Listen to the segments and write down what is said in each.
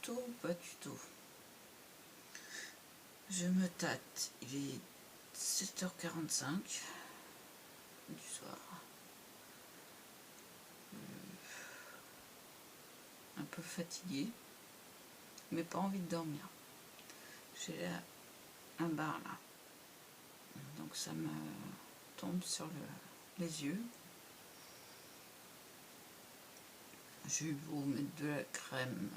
tuto ou pas tuto? Je me tâte, il est 7h45 du soir. Un peu fatiguée, mais pas envie de dormir. J'ai là un bar là, donc ça me tombe sur les yeux. J'ai eu beau mettre de la crème,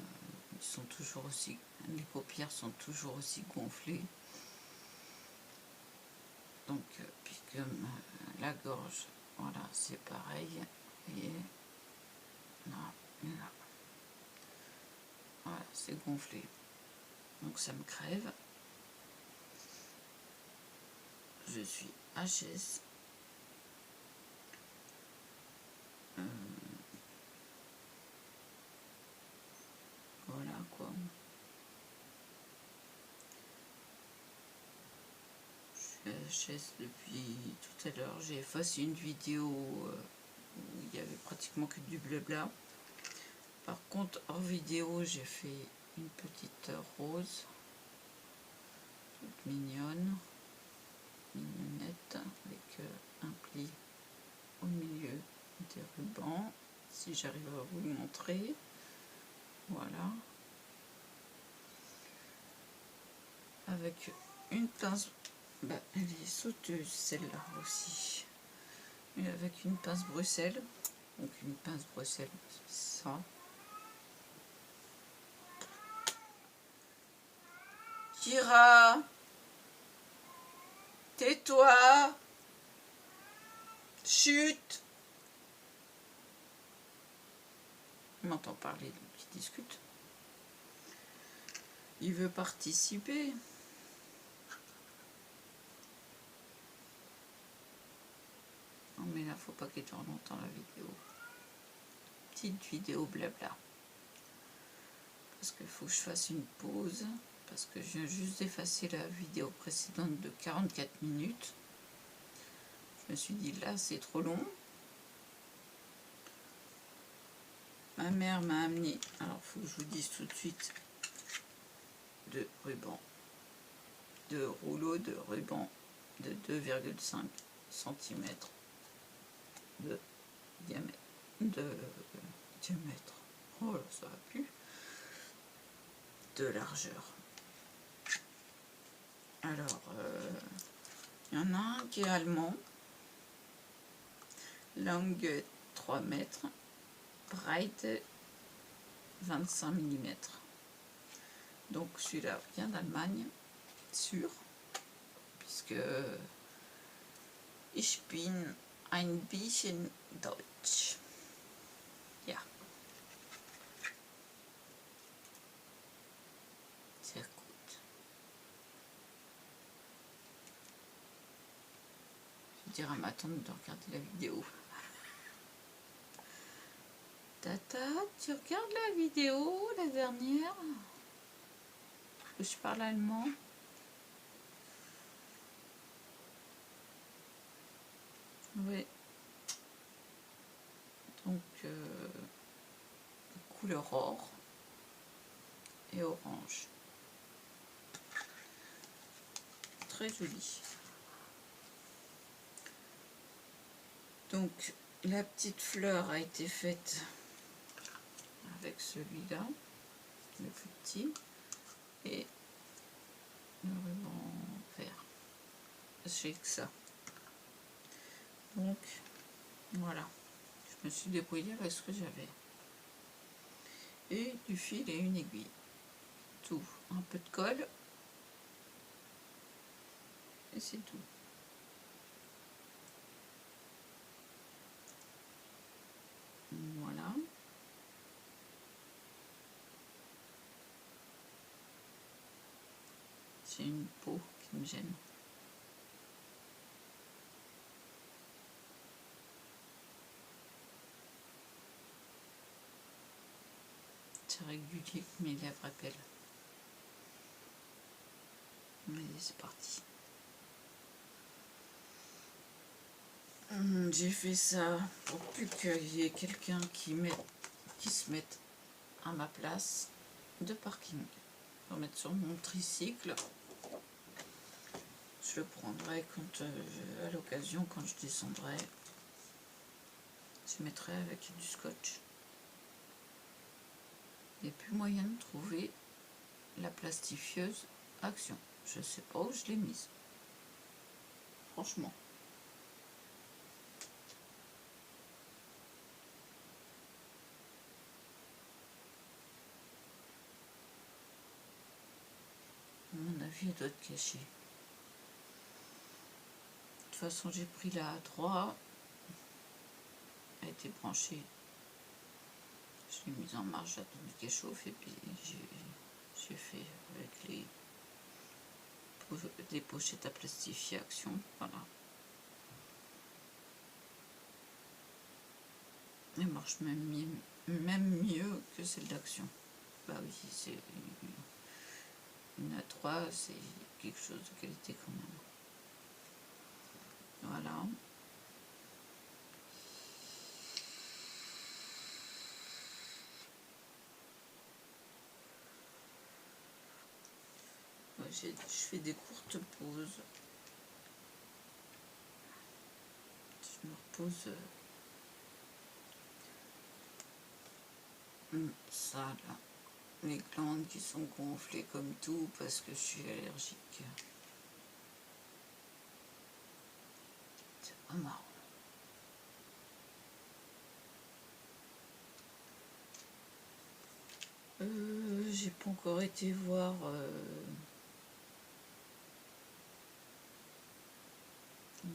ils sont toujours aussi, les paupières sont toujours aussi gonflées. Donc, puis comme la gorge, voilà, c'est pareil. Et là, et là. Voilà, c'est gonflé. Donc ça me crève. Je suis HS. Voilà quoi. Je suis HS depuis tout à l'heure. J'ai effacé une vidéo où il y avait pratiquement que du blabla. Par contre, hors vidéo, j'ai fait une petite rose. Toute mignonne. Mignonnette. Avec un pli au milieu des rubans. Si j'arrive à vous le montrer. Voilà. Avec une pince, elle est sauteuse celle-là aussi. Et avec une pince Bruxelles. Donc une pince Bruxelles, c'est ça. Kira, tais-toi. Chut. On m'entend parler, donc il discute. Il veut participer. Non mais là, faut pas qu'il dure longtemps la vidéo. Petite vidéo blabla. Parce qu'il faut que je fasse une pause. Parce que je viens juste d'effacer la vidéo précédente de 44 minutes. Je me suis dit là, c'est trop long. Ma mère m'a amené, alors il faut que je vous dise tout de suite, de ruban, de rouleau de ruban de 2,5 cm de diamètre, oh là ça va plus, de largeur. Alors, il y en a un qui est allemand, longue 3 mètres, breite 25 mm. Donc celui-là vient d'Allemagne, sûr, puisque ich bin ein bisschen deutsch. Ja. Sehr gut. Je vais dire à ma tante de regarder la vidéo. Tata, tu regardes la vidéo, la dernière? Parce que je parle allemand. Oui. Donc, couleur or et orange. Très joli. Donc, la petite fleur a été faite avec celui-là, le plus petit, et le ruban vert. J'ai que ça. Donc, voilà. Je me suis débrouillée avec ce que j'avais. Et du fil et une aiguille. Tout. Un peu de colle. Et c'est tout. Voilà. J'ai une peau qui me gêne. C'est régulier que mes lèvres appellent. Mais c'est parti. J'ai fait ça pour plus qu'il y ait quelqu'un qui se mette à ma place. de parking. Je vais mettre sur mon tricycle. Je le prendrai quand, à l'occasion, quand je descendrai. Je mettrai avec du scotch. Il n'y a plus moyen de trouver la plastifieuse Action. Je sais pas où je l'ai mise. Franchement. À mon avis, elle doit être cachée. De toute façon, j'ai pris la A3. Elle a été branchée. Je l'ai mise en marche, j'ai attendu qu'elle chauffe et puis j'ai fait avec des pochettes à plastifier Action. Voilà. Elle marche même mieux que celle d'Action. Bah oui, c'est une A3, c'est quelque chose de qualité quand même. Voilà. Je fais des courtes pauses. Je me repose ça là. Les glandes qui sont gonflées comme tout parce que je suis allergique. C'est pas marrant. J'ai pas encore été voir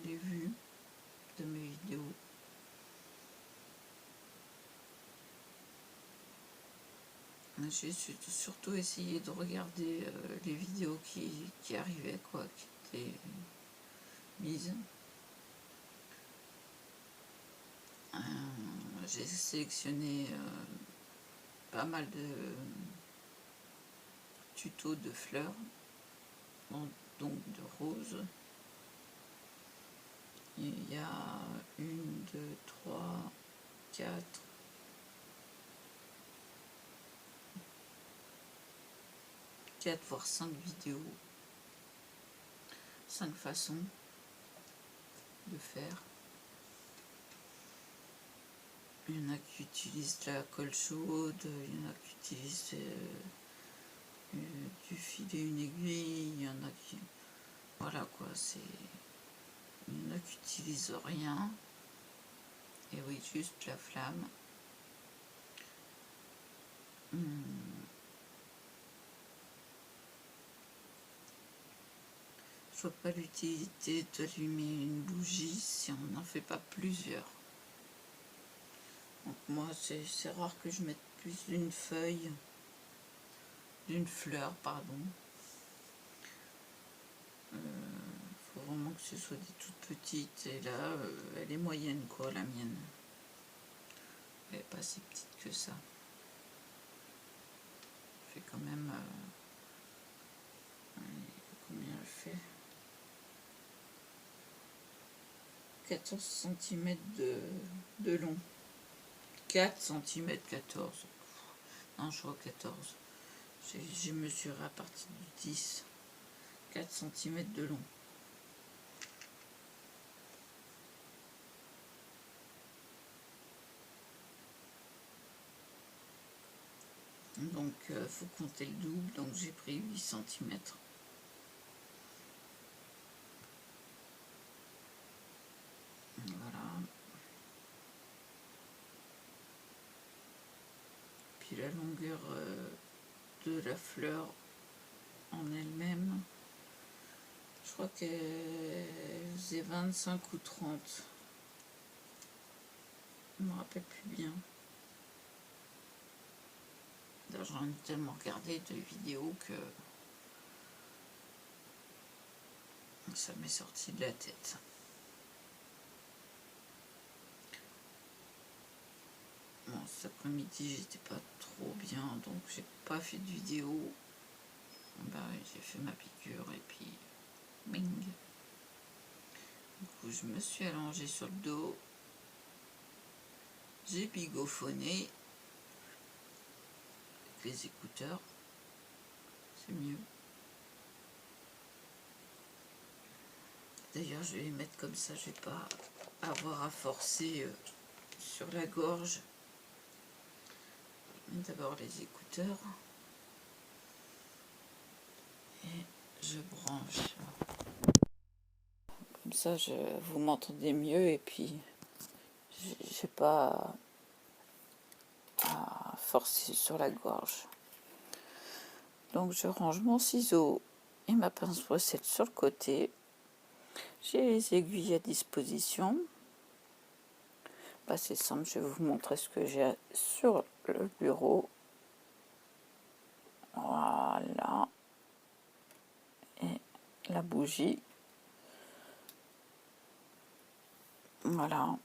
les vues de mes vidéos. J'ai surtout essayé de regarder les vidéos qui arrivaient, quoi, qui étaient mises. J'ai sélectionné pas mal de tutos de fleurs, donc de roses. Il y a 1, 2, 3, 4, 4 voire 5 vidéos, 5 façons de faire. Il y en a qui utilisent de la colle chaude, il y en a qui utilisent du filet, une aiguille, il y en a qui... Voilà quoi, c'est... Il y en a qui n'utilisent rien. Et oui, juste la flamme. Je vois pas l'utilité d'allumer une bougie si on n'en fait pas plusieurs. Donc moi, c'est rare que je mette plus d'une feuille, d'une fleur, pardon. Faut vraiment que ce soit des toutes petites. Et là, elle est moyenne, quoi, la mienne. Elle n'est pas si petite que ça. Elle fait quand même... combien elle fait? 14 cm de long. 4 cm 14. Non, je crois 14. J'ai mesuré à partir du 10. 4 cm de long. Donc, faut compter le double. Donc, j'ai pris 8 cm. Voilà. Puis la longueur de la fleur en elle-même, je crois qu'elle faisait 25 ou 30. Je me rappelle plus bien. J'en ai tellement regardé de vidéos que ça m'est sorti de la tête. Bon, cet après-midi, j'étais pas trop bien, donc j'ai pas fait de vidéo. Bah, j'ai fait ma piqûre et puis bing. Du coup, je me suis allongée sur le dos. J'ai bigophoné les écouteurs. C'est mieux. D'ailleurs, je vais les mettre comme ça, je vais pas avoir à forcer sur la gorge. D'abord les écouteurs. Et je branche. Comme ça, vous m'entendez mieux et puis j'ai pas à forcer sur la gorge. Donc je range mon ciseau et ma pince brossette sur le côté. J'ai les aiguilles à disposition. Bah, c'est simple, je vais vous montrer ce que j'ai sur le bureau. Voilà. Et la bougie. Voilà.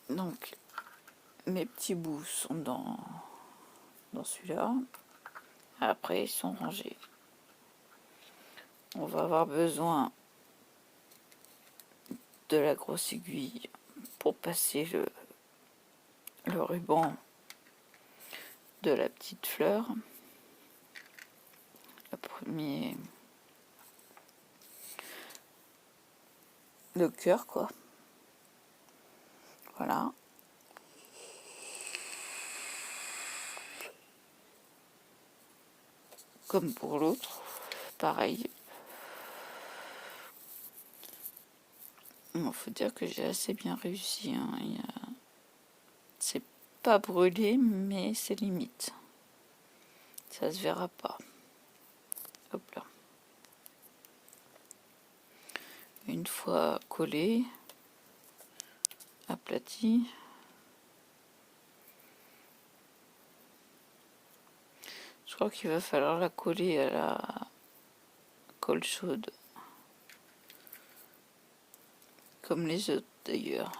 Donc, mes petits bouts sont dans celui-là. Après, ils sont rangés. On va avoir besoin de la grosse aiguille pour passer le ruban de la petite fleur. Le premier, le cœur, quoi. Voilà. Comme pour l'autre, pareil. Il faut dire que j'ai assez bien réussi. Hein. C'est pas brûlé, mais c'est limite. Ça se verra pas. Hop là. Une fois collé, aplati. Je crois qu'il va falloir la coller à la colle chaude. Comme les autres d'ailleurs.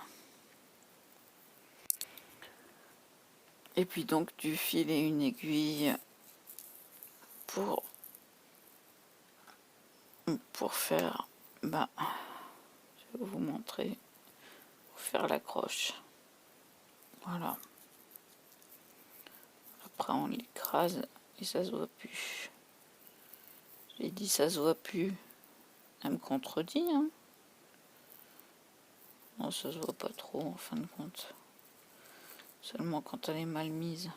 Et puis donc du fil et une aiguille pour faire, je vais vous montrer, pour faire l'accroche. Voilà. Après on l'écrase et ça se voit plus. J'ai dit ça se voit plus. Elle me contredit, hein. Non, ça se voit pas trop en fin de compte. Seulement quand elle est mal mise.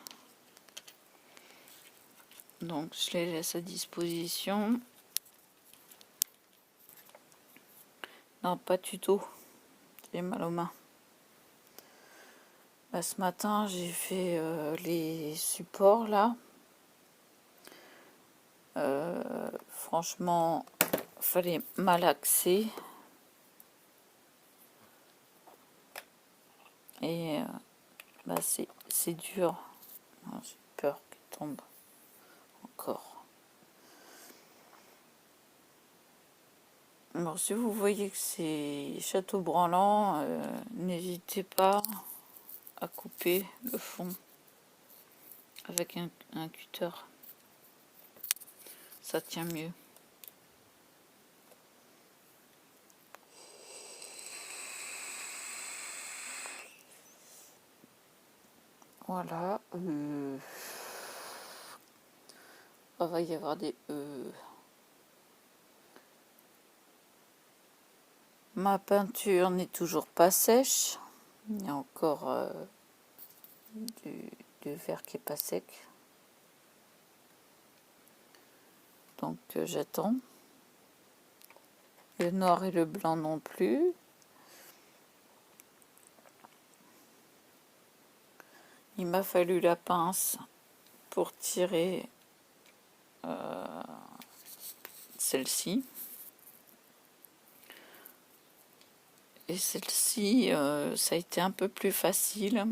Donc je les laisse à disposition. Non, pas tuto. J'ai mal aux mains. Ce matin, j'ai fait les supports là. Franchement, fallait malaxer. Et c'est dur. J'ai peur qu'il tombe encore. Alors, si vous voyez que c'est château branlant, n'hésitez pas à couper le fond avec un cutter. Ça tient mieux. Voilà. Il va y avoir des... Ma peinture n'est toujours pas sèche. Il y a encore du vert qui est pas sec. Donc j'attends. Le noir et le blanc non plus. Il m'a fallu la pince pour tirer celle-ci. Et celle-ci, ça a été un peu plus facile.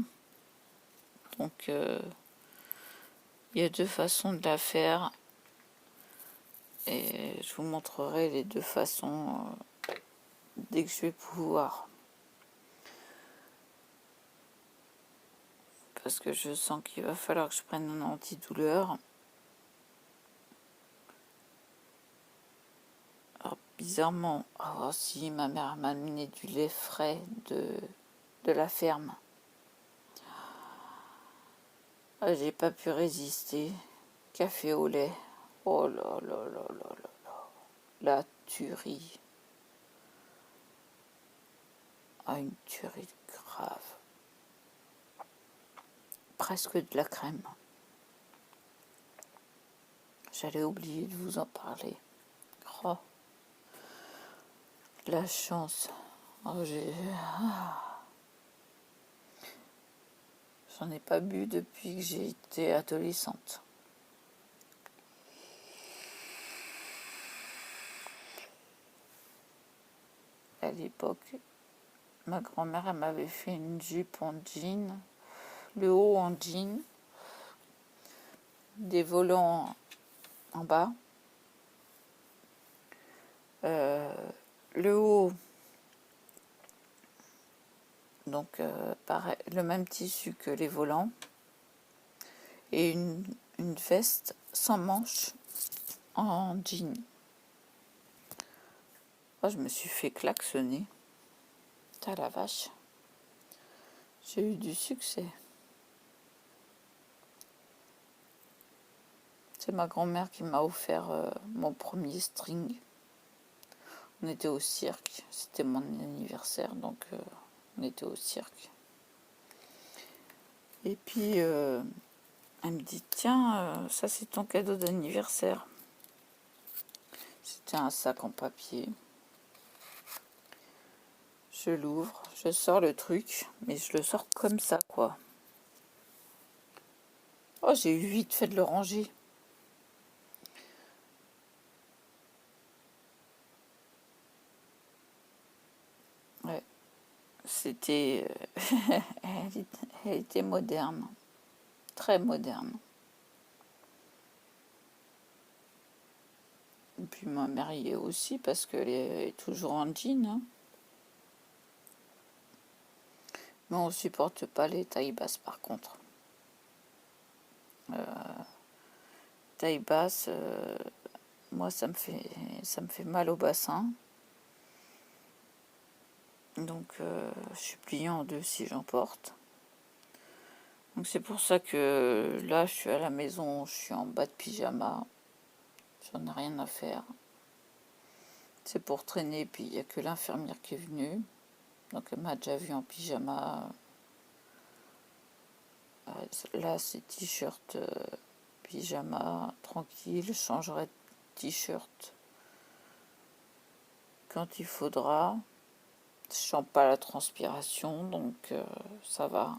Donc, il y a deux façons de la faire. Et je vous montrerai les deux façons dès que je vais pouvoir. Parce que je sens qu'il va falloir que je prenne un antidouleur. Alors, bizarrement, oh si, ma mère m'a amené du lait frais de la ferme. Ah, j'ai pas pu résister. Café au lait. Oh là là là là là là. La tuerie. Ah, une tuerie grave. Presque de la crème. J'allais oublier de vous en parler. Oh, la chance. Oh, j'en ai pas bu depuis que j'ai été adolescente. À l'époque, ma grand-mère, elle m'avait fait une jupe en jean, le haut en jean, des volants en bas, le haut, donc pareil, le même tissu que les volants, et une veste sans manches en jean. Oh, je me suis fait klaxonner. T'as la vache. J'ai eu du succès. C'est ma grand-mère qui m'a offert mon premier string. On était au cirque. C'était mon anniversaire, donc on était au cirque. Et puis, elle me dit, tiens, ça c'est ton cadeau d'anniversaire. C'était un sac en papier. Je l'ouvre, je sors le truc, mais je le sors comme ça, quoi. Oh, j'ai eu vite fait de le ranger. Ouais, c'était... elle était moderne, très moderne. Et puis ma mère y est aussi, parce qu'elle est toujours en jean, hein. Mais on supporte pas les tailles basses, par contre. Taille basse, moi ça me fait mal au bassin. Donc je suis pliée en deux si j'en porte. Donc c'est pour ça que là je suis à la maison, je suis en bas de pyjama. J'en ai rien à faire. C'est pour traîner, puis il n'y a que l'infirmière qui est venue. Donc elle m'a déjà vu en pyjama. Là c'est t-shirt, pyjama, tranquille. Je changerai de t-shirt quand il faudra. Je sens pas la transpiration, donc ça va.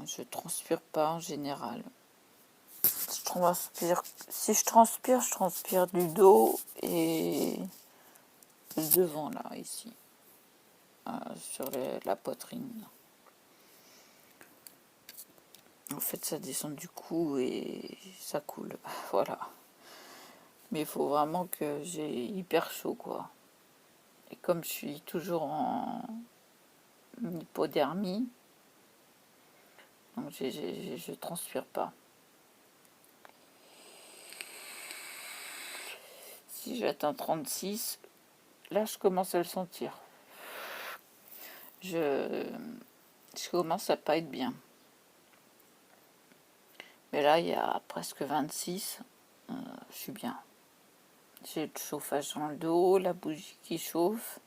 Je transpire pas en général. Si je transpire du dos et devant là, ici, sur la poitrine. En fait, ça descend du cou et ça coule, voilà. Mais il faut vraiment que j'ai hyper chaud, quoi. Et comme je suis toujours en hypodermie, donc je transpire pas. Si j'atteins 36, là je commence à le sentir. Je commence à pas être bien. Mais là, il y a presque 26, je suis bien. J'ai le chauffage dans le dos, la bougie qui chauffe.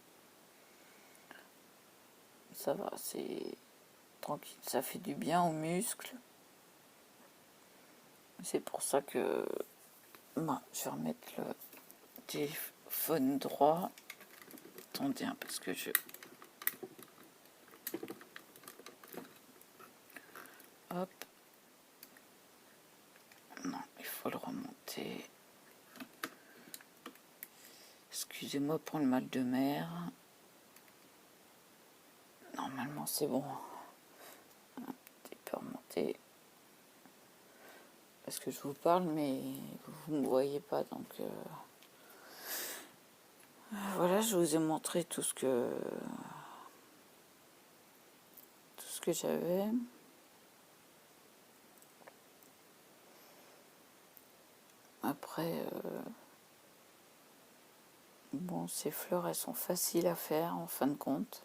Ça va, c'est tranquille, ça fait du bien aux muscles. C'est pour ça que je vais remettre le téléphone droit. Attendez, parce que je... Hop. Non, il faut le remonter. Excusez-moi pour le mal de mer. Normalement, c'est bon. Un petit peu remonter. Parce que je vous parle, mais vous ne me voyez pas, donc... Voilà, je vous ai montré tout ce que j'avais. Après, bon, ces fleurs, elles sont faciles à faire en fin de compte.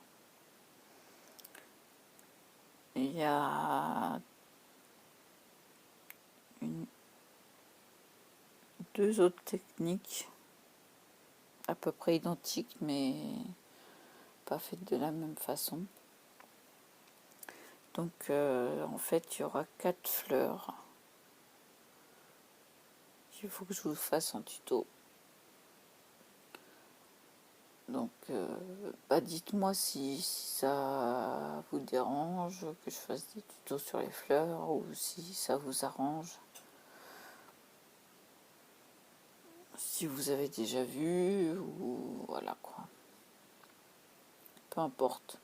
il y a deux autres techniques à peu près identiques, mais pas faites de la même façon. Donc en fait il y aura 4 fleurs. Il faut que je vous fasse en tuto. Donc dites-moi si ça vous dérange que je fasse des tutos sur les fleurs, ou si ça vous arrange, si vous avez déjà vu, ou voilà quoi, peu importe,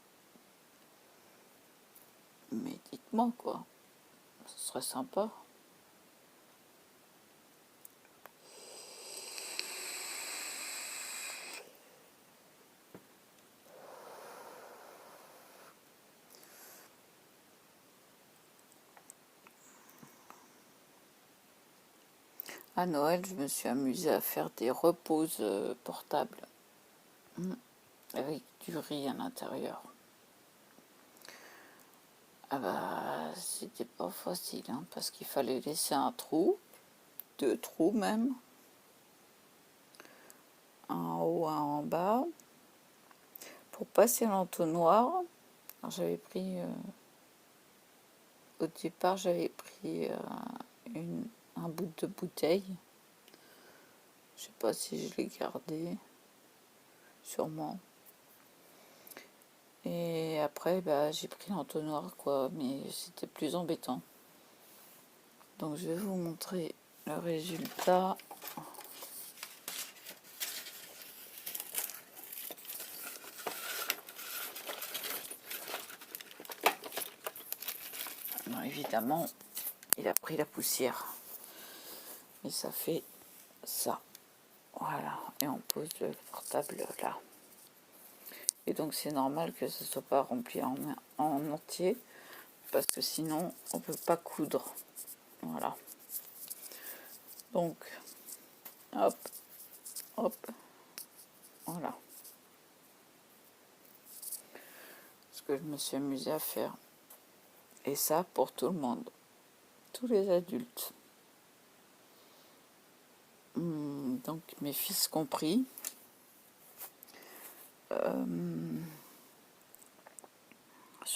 mais dites-moi quoi, ce serait sympa. À Noël, je me suis amusée à faire des reposes portables avec du riz à l'intérieur. Ah bah, c'était pas facile, hein, parce qu'il fallait laisser un trou, 2 trous même, un en haut, un en bas, pour passer l'entonnoir. Alors j'avais pris, au départ j'avais pris un bout de bouteille, je sais pas si je l'ai gardé, sûrement. Et après j'ai pris l'entonnoir quoi, mais c'était plus embêtant. Donc je vais vous montrer le résultat. Alors, évidemment, il a pris la poussière. Et ça fait ça. Voilà. Et on pose le portable là. Et donc c'est normal que ce ne soit pas rempli en entier, parce que sinon on ne peut pas coudre. Voilà. Donc, hop, hop, voilà. Ce que je me suis amusée à faire. Et ça pour tout le monde. Tous les adultes. Donc mes fils compris.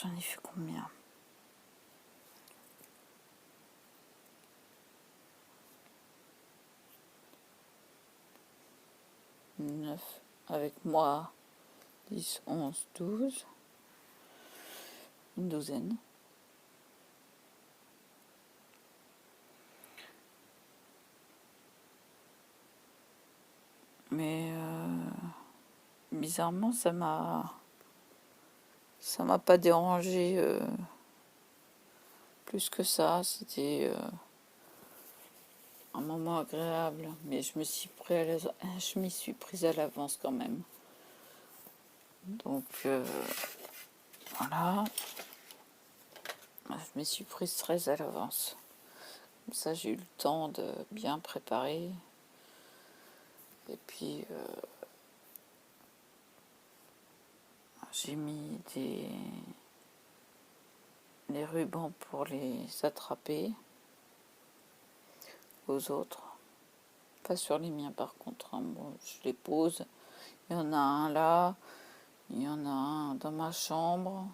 J'en ai fait combien? Neuf. Avec moi, 10, 11, 12. Une douzaine. Mais bizarrement, ça m'a pas dérangé plus que ça. C'était un moment agréable, mais je m'y suis prise à l'avance quand même. Donc voilà, je m'y suis prise très à l'avance. Comme ça, j'ai eu le temps de bien préparer. Et puis j'ai mis des rubans pour les attraper aux autres. Pas sur les miens par contre, hein. Bon, je les pose. Il y en a un là, il y en a un dans ma chambre,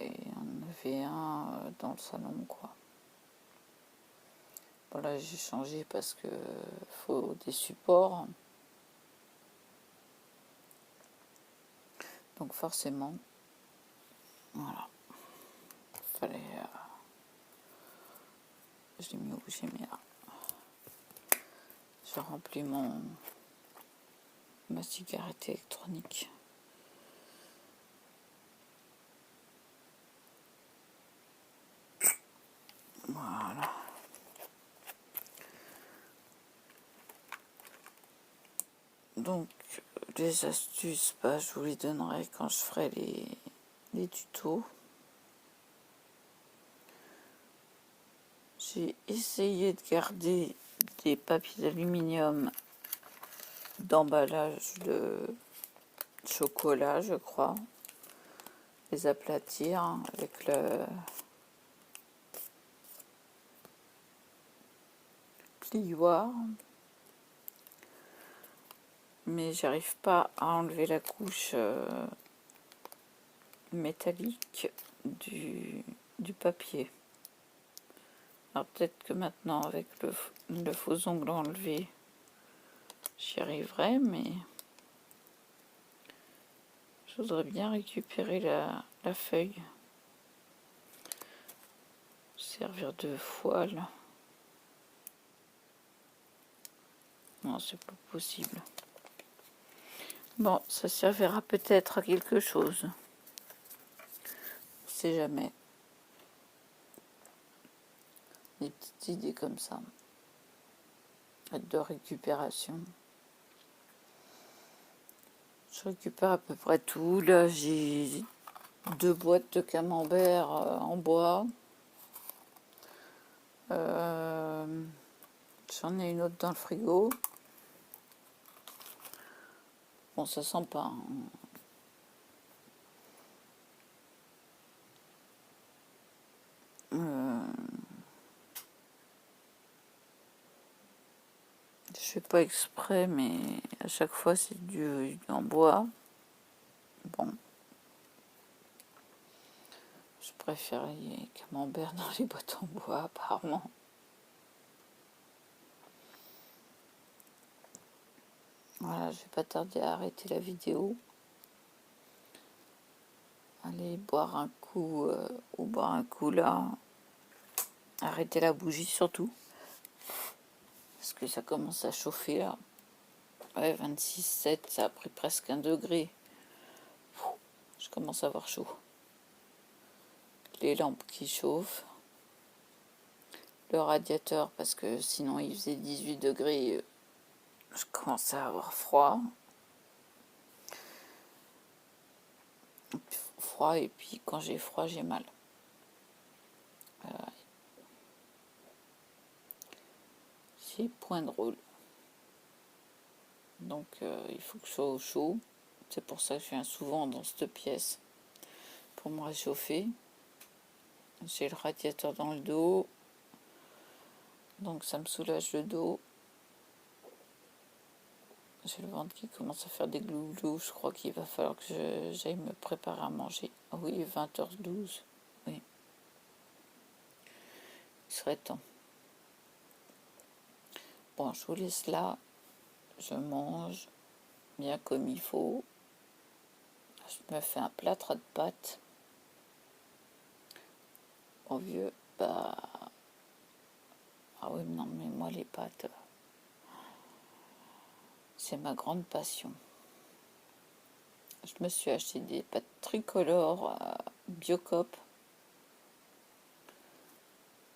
et il y en avait un dans le salon quoi. Voilà, j'ai changé parce que faut des supports. Donc forcément, voilà. Fallait... je l'ai mis où j'ai mis là. Je remplis ma cigarette électronique. Voilà. Donc les astuces, je vous les donnerai quand je ferai les tutos. J'ai essayé de garder des papiers d'aluminium d'emballage de chocolat, je crois. les aplatir avec le plioir. Mais j'arrive pas à enlever la couche métallique du papier. Alors peut-être que maintenant avec le faux ongle enlevé, j'y arriverai, mais je voudrais bien récupérer la feuille. Servir de foile. Non, c'est pas possible. Bon, ça servira peut-être à quelque chose. On sait jamais. Des petites idées comme ça. De récupération. Je récupère à peu près tout. Là, j'ai 2 boîtes de camembert en bois. J'en ai une autre dans le frigo. Bon, ça sent pas. Hein. Je fais pas exprès, mais à chaque fois c'est en bois. Bon. Je préfère les camemberts dans les boîtes en bois, apparemment. Voilà, je vais pas tarder à arrêter la vidéo. Allez boire un coup, ou boire un coup là. Arrêter la bougie surtout. Parce que ça commence à chauffer là. Ouais, 26,7, ça a pris presque 1 degré. Je commence à avoir chaud. Les lampes qui chauffent. Le radiateur, parce que sinon il faisait 18 degrés. Je commence à avoir froid. Et puis quand j'ai froid, j'ai mal. C'est point drôle. Donc il faut que je sois au chaud. C'est pour ça que je viens souvent dans cette pièce pour me réchauffer. J'ai le radiateur dans le dos, donc ça me soulage le dos. J'ai le ventre qui commence à faire des glouglous. Je crois qu'il va falloir que j'aille me préparer à manger. Ah oui, 20h12. Oui. Il serait temps. Bon, je vous laisse là. Je mange bien comme il faut. Je me fais un plâtre de pâtes. Au vieux, bah... Ah oui, non, mais moi, les pâtes, c'est ma grande passion. Je me suis acheté des pâtes tricolores Biocop.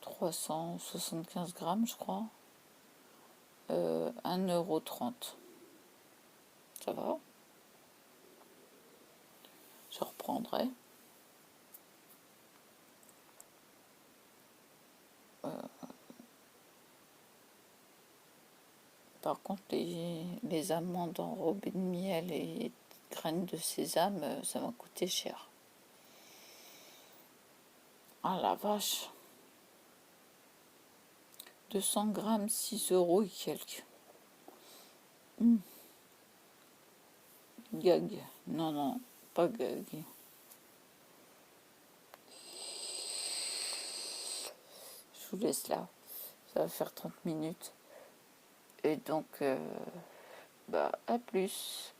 375 grammes, je crois. 1,30 €. Ça va. Je reprendrai. Par contre, les amandes enrobées de miel et graines de sésame, ça m'a coûté cher. Ah la vache! 200 grammes, 6 € et quelques. Gag. Non, non, pas gag. Je vous laisse là. Ça va faire 30 minutes. Et donc, à plus.